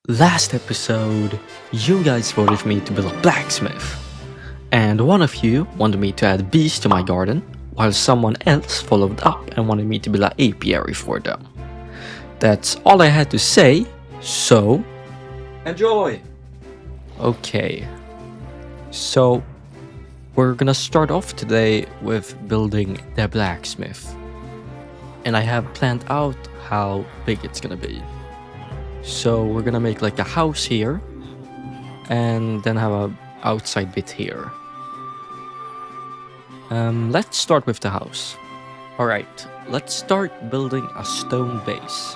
Last episode, you guys voted me to build a blacksmith, and one of you wanted me to add bees to my garden, while someone else followed up and wanted me to build an apiary for them. That's all I had to say, so enjoy! Okay, so we're gonna start off today with building the blacksmith, and I have planned out how big it's gonna be. So we're gonna make like a house here and then have a outside bit here. Let's start with the house. Alright, let's start building a stone base.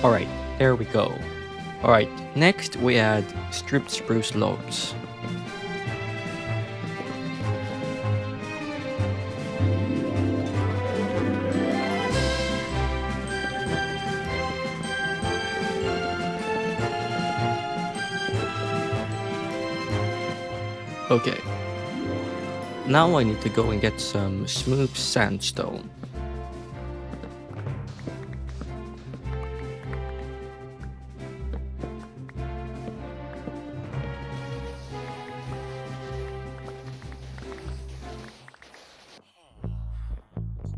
Alright, there we go. Alright, next we add stripped spruce logs. Okay. Now I need to go and get some smooth sandstone.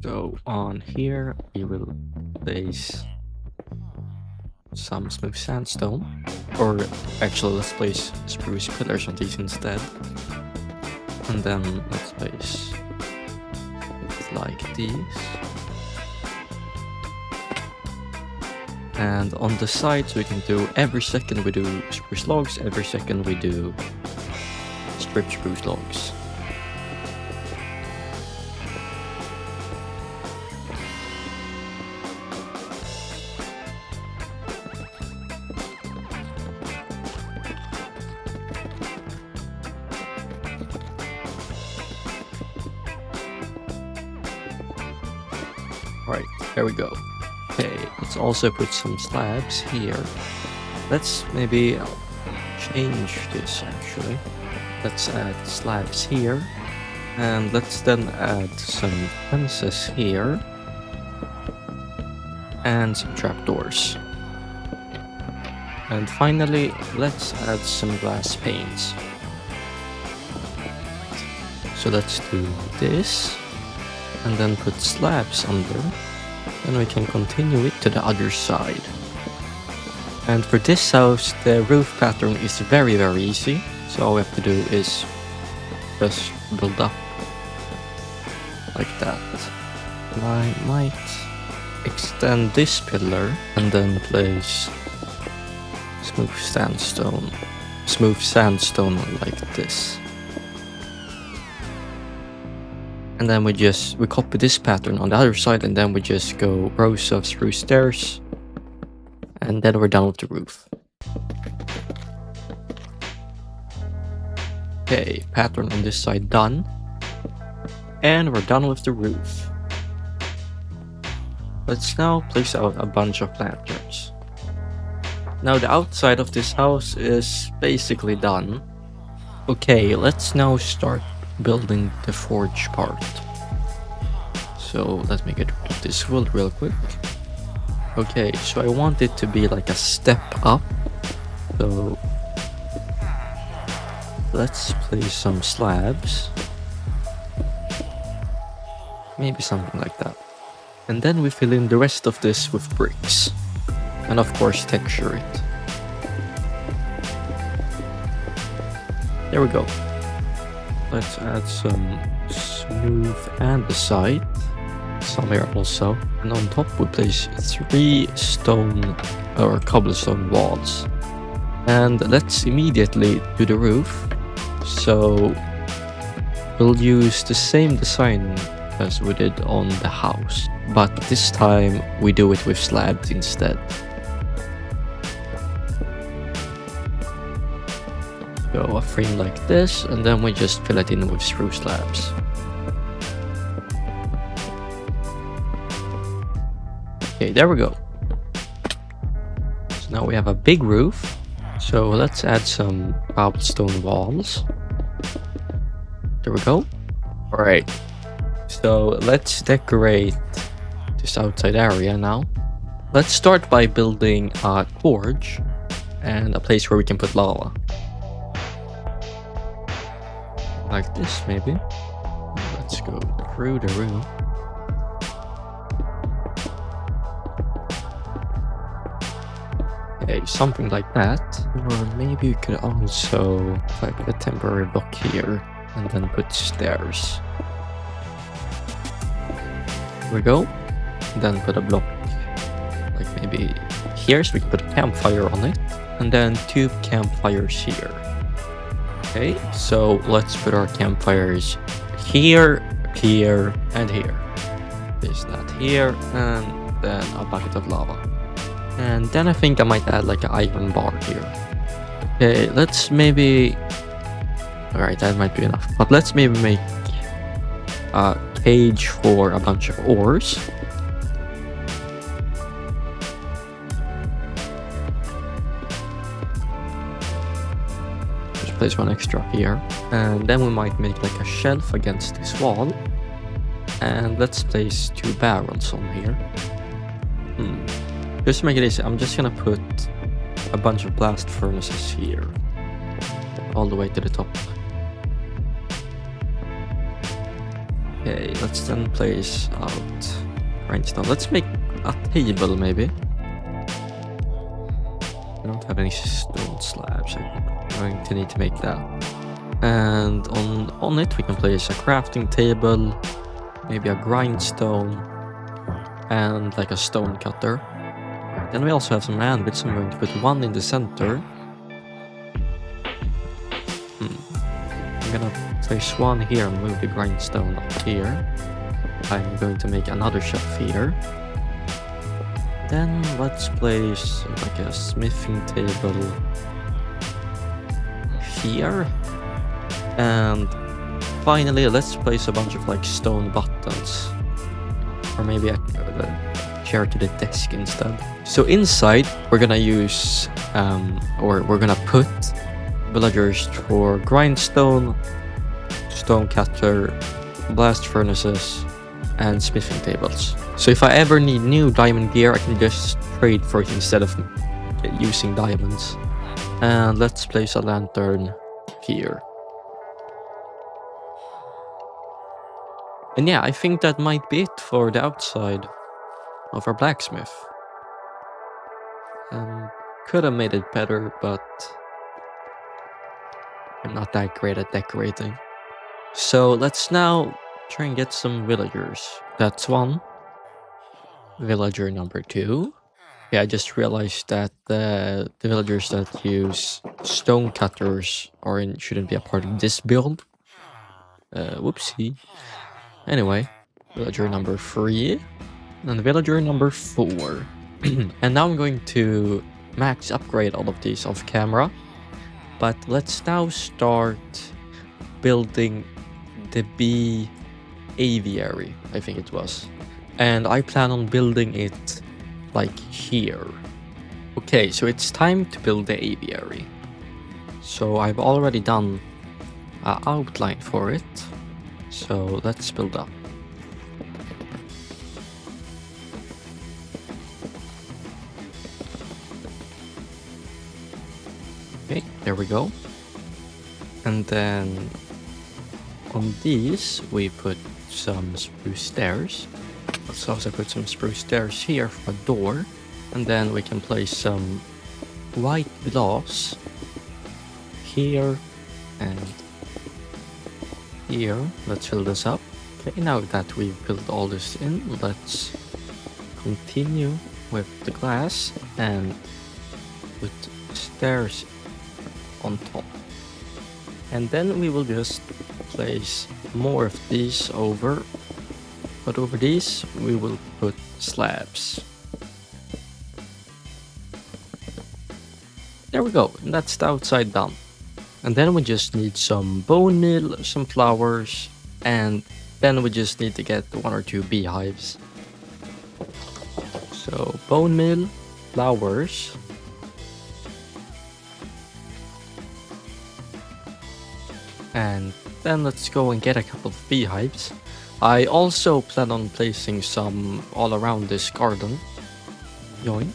So on here we will place some smooth sandstone, or actually let's place spruce pillars on these instead, and then let's place it like these, and on the sides we can do every second we do spruce logs, every second we do stripped spruce logs. Right, there we go. Okay, let's also put some slabs here. Let's maybe change this actually. Let's add slabs here. And let's then add some fences here. And some trapdoors. And finally, let's add some glass panes. So let's do this. And then put slabs under, and we can continue it to the other side. And for this house, the roof pattern is very easy, so all we have to do is just build up like that. And I might extend this pillar and then place smooth sandstone like this. And then we copy this pattern on the other side, and then we just go rows of spruce stairs, and then we're done with the roof. Okay, pattern on this side done, and we're done with the roof. Let's now place out a bunch of lanterns. Now the outside of this house is basically done. Okay, let's now start building the forge part. So let me get rid of this wood real quick. Okay, so I want it to be like a step up. So let's place some slabs. Maybe something like that. And then we fill in the rest of this with bricks. And of course texture it. There we go. Let's add some smooth andesite, some here also, and on top we place 3 stone or cobblestone walls. And let's immediately do the roof. So we'll use the same design as we did on the house, but this time we do it with slabs instead. Go a frame like this, and then we just fill it in with spruce slabs. Okay, there we go. So now we have a big roof. So let's add some cobblestone walls. There we go. Alright. So let's decorate this outside area now. Let's start by building a forge and a place where we can put lava. Like this, maybe. Let's go through the room. Okay, something like that. Or maybe we could also like a temporary block here and then put stairs. Here we go. Then put a block like maybe here, so we can put a campfire on it. And then 2 campfires here. Okay, so let's put our campfires here, here, and here. There's that here, and then a bucket of lava. And then I think I might add like an iron bar here. Okay, let's maybe... Alright, that might be enough. But let's maybe make a cage for a bunch of ores. Just place one extra here. And then we might make like a shelf against this wall. And let's place 2 barrels on here. Just to make it easy, I'm just gonna put a bunch of blast furnaces here. All the way to the top. Okay, let's then place out grindstone. Let's make a table maybe. I don't have any stone slabs. I'm going to need to make that. And on it we can place a crafting table, maybe a grindstone, and like a stone cutter. Then we also have some anvils. I'm going to put one in the center. I'm gonna place one here and move the grindstone up here. I'm going to make another shelf here. Then let's place like a smithing table here. And finally, let's place a bunch of like stone buttons. Or maybe a chair to the desk instead. So inside, we're gonna use, or we're gonna put villagers for grindstone, stone cutter, blast furnaces, and smithing tables. So if I ever need new diamond gear, I can just trade for it instead of using diamonds. And let's place a lantern here. And yeah, I think that might be it for the outside of our blacksmith. Could have made it better, but I'm not that great at decorating. So let's now try and get some villagers. That's one. Villager number 2. Yeah, I just realized that the villagers that use stone cutters shouldn't be a part of this build. Whoopsie. Anyway, villager number 3. And villager number 4. And now I'm going to max upgrade all of these off camera. But let's now start building the bee aviary, I think it was. And I plan on building it like here. Okay, so it's time to build the aviary. So I've already done an outline for it. So let's build up. Okay, there we go. And then on these we put some spruce stairs. Let's also put some spruce stairs here for a door. And then we can place some white glass here and here. Let's fill this up. Okay, now that we've built all this in, let's continue with the glass and put stairs on top. And then we will just place more of these over, but over these we will put slabs. There we go, and that's the outside done. And then we just need some bone meal, some flowers, and then we just need to get 1 or 2 beehives. So bone meal, flowers, And then let's go and get a couple of beehives. I also plan on placing some all around this garden. Yoink.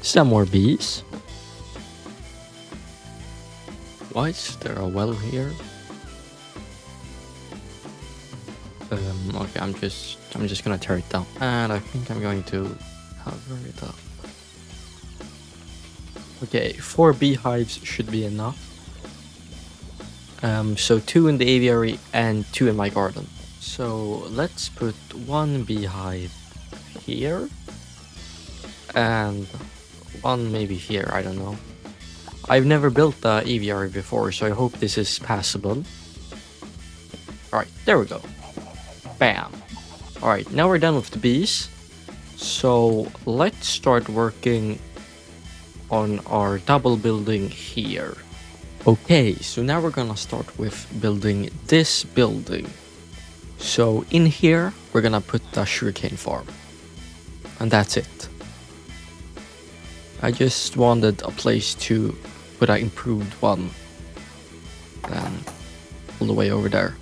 Some more bees. Why is there a well here? Okay, I'm just gonna tear it down. And I think I'm going to cover it up. Okay, 4 beehives should be enough. So 2 in the aviary and 2 in my garden. So let's put 1 beehive here. And 1 maybe here, I don't know. I've never built the aviary before, so I hope this is passable. Alright, there we go. Bam. Alright, now we're done with the bees. So let's start working on our double building here. Okay, so now we're gonna start with building this building. So in here, we're gonna put the sugarcane farm. And that's it. I just wanted a place to put an improved one. And all the way over there.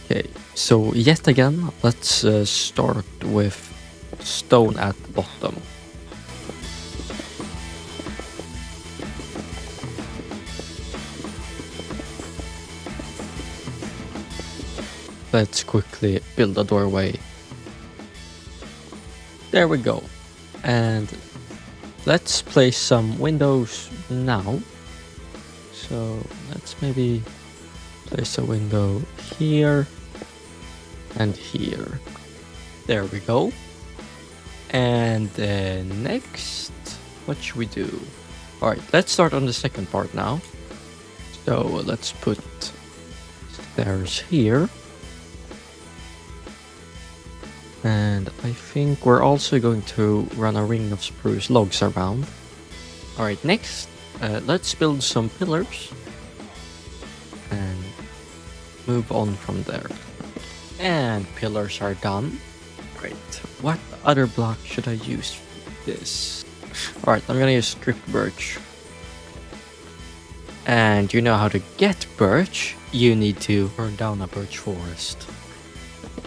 Okay, so yet again, let's start with stone at the bottom. Let's quickly build a doorway. There we go. And let's place some windows now. So let's maybe place a window here and here. There we go. And next, what should we do? Alright, let's start on the second part now. So let's put stairs here. And I think we're also going to run a ring of spruce logs around. Alright, next, let's build some pillars. And move on from there. And pillars are done. Great. What other block should I use for this? Alright, I'm gonna use stripped birch. And you know how to get birch. You need to burn down a birch forest.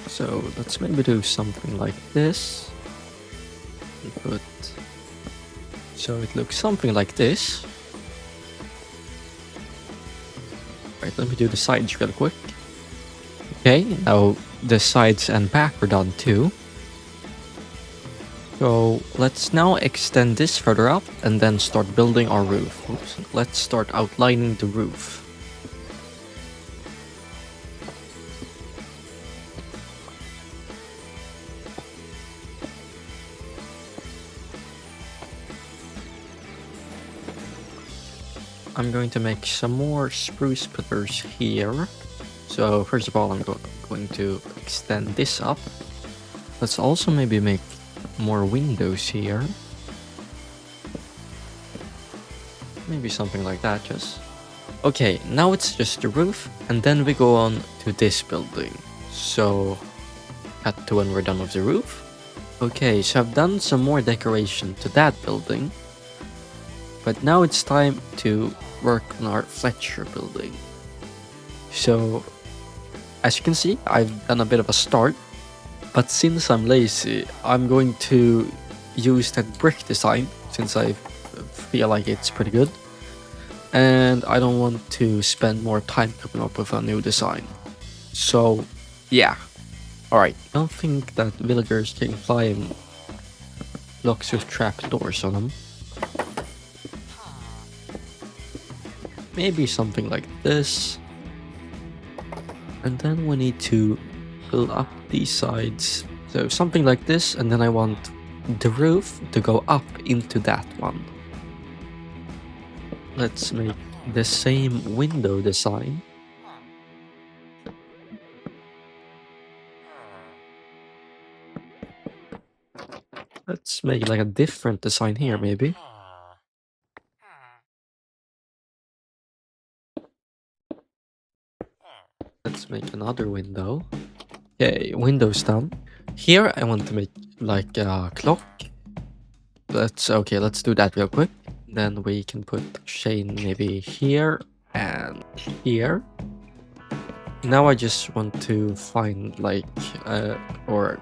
So let's maybe do something like this. And put... So it looks something like this. Right, let me do the sides real quick. Okay, now the sides and back are done too. So let's now extend this further up and then start building our roof. Oops. Let's start outlining the roof. I'm going to make some more spruce pillars here. So first of all, I'm going to extend this up. Let's also maybe make more windows here. Maybe something like that, just. Okay, now it's just the roof, and then we go on to this building. So, cut to when we're done with the roof. Okay, so I've done some more decoration to that building. But now it's time to work on our Fletcher building. So, as you can see, I've done a bit of a start. But since I'm lazy, I'm going to use that brick design, since I feel like it's pretty good. And I don't want to spend more time coming up with a new design. So, yeah. Alright, I don't think that villagers can climb blocks with trapdoors on them. Maybe something like this. And then we need to build up these sides. So something like this, and then I want the roof to go up into that one. Let's make the same window design. Let's make like a different design here, maybe. Let's make another window. Okay, window's done. Here I want to make like a clock. Let's do that real quick. Then we can put chain maybe here and here. Now I just want to find like, or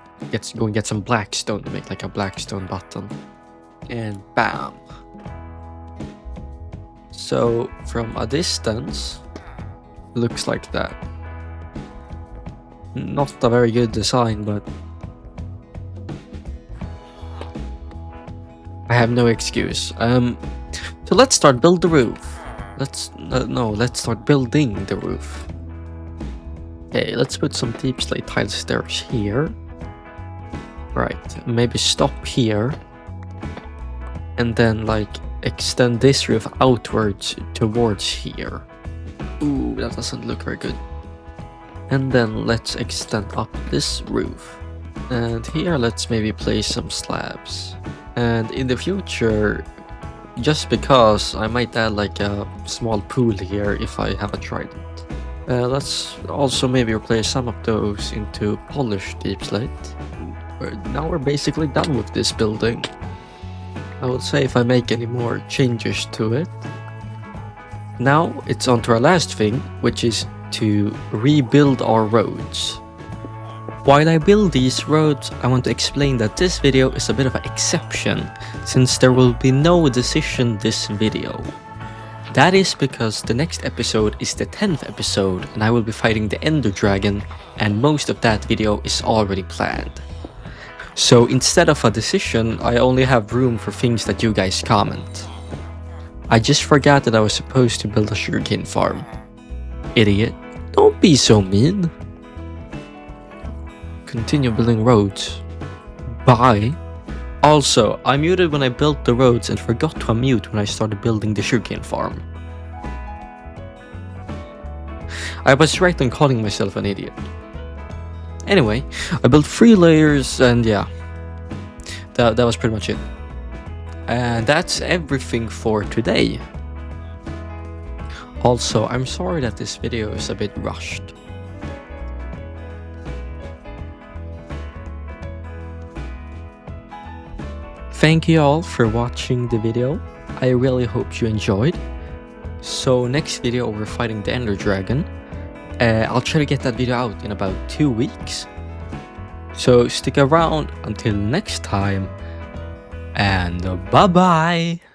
go and get some blackstone to make like a blackstone button. And bam. So from a distance, looks like that. Not a very good design, but I have no excuse. So let's start build the roof. Let's start building the roof. Okay, let's put some deep slate tile stairs here. Right, maybe stop here. And then like extend this roof outwards towards here. Ooh, that doesn't look very good. And then let's extend up this roof. And here let's maybe place some slabs. And in the future, just because I might add like a small pool here if I have a trident. Let's also maybe replace some of those into polished deep slate. Now we're basically done with this building. I would say if I make any more changes to it. Now it's on to our last thing, which is to rebuild our roads. While I build these roads, I want to explain that this video is a bit of an exception, since there will be no decision this video. That is because the next episode is the 10th episode and I will be fighting the Ender Dragon, and most of that video is already planned. So instead of a decision, I only have room for things that you guys comment. I just forgot that I was supposed to build a sugarcane farm. Idiot. Don't be so mean. Continue building roads. Bye. Also, I muted when I built the roads and forgot to unmute when I started building the sugarcane farm. I was right in calling myself an idiot. Anyway, I built 3 layers and yeah, that was pretty much it. And that's everything for today. Also, I'm sorry that this video is a bit rushed. Thank you all for watching the video. I really hope you enjoyed. So next video we're fighting the Ender Dragon. I'll try to get that video out in about 2 weeks. So stick around until next time. And bye bye!